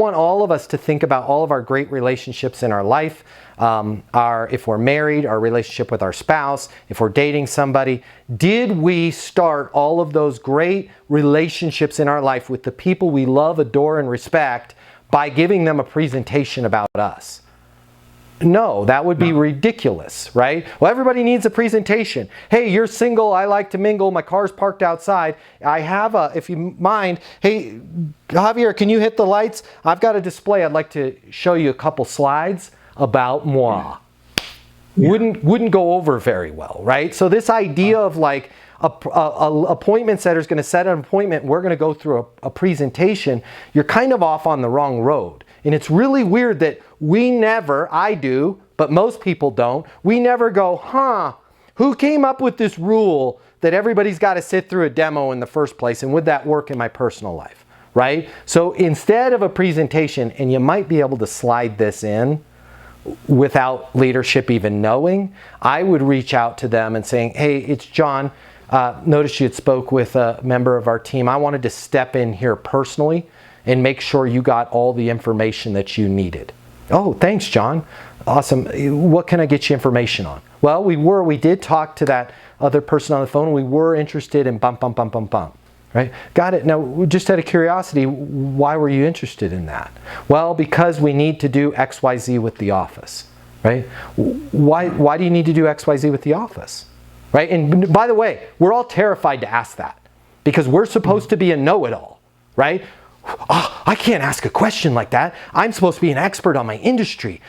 want all of us to think about all of our great relationships in our life, if we're married, our relationship with our spouse, if we're dating somebody. Did we start all of those great relationships in our life with the people we love, adore, and respect by giving them a presentation about us? No, that would be ridiculous, right? Well, everybody needs a presentation. Hey, you're single, I like to mingle, my car's parked outside. I have if you mind, hey, Javier, can you hit the lights? I've got a display. I'd like to show you a couple slides about moi. Yeah. Wouldn't go over very well, right? So this idea of like a appointment setter is going to set an appointment, we're going to go through a presentation, you're kind of off on the wrong road. And it's really weird that we never, I do, but most people don't, we never go, who came up with this rule that everybody's got to sit through a demo in the first place, and would that work in my personal life, right? So instead of a presentation, and you might be able to slide this in without leadership even knowing, I would reach out to them and saying, hey, it's John. Noticed you had spoke with a member of our team. I wanted to step in here personally and make sure you got all the information that you needed. Oh, thanks, John. Awesome. What can I get you information on? Well, we did talk to that other person on the phone. We were interested in bump, right? Got it. Now, just out of curiosity, why were you interested in that? Well, because we need to do XYZ with the office, right? Why do you need to do XYZ with the office, right? And by the way, we're all terrified to ask that because we're supposed to be a know-it-all, right? Oh, I can't ask a question like that. I'm supposed to be an expert on my industry.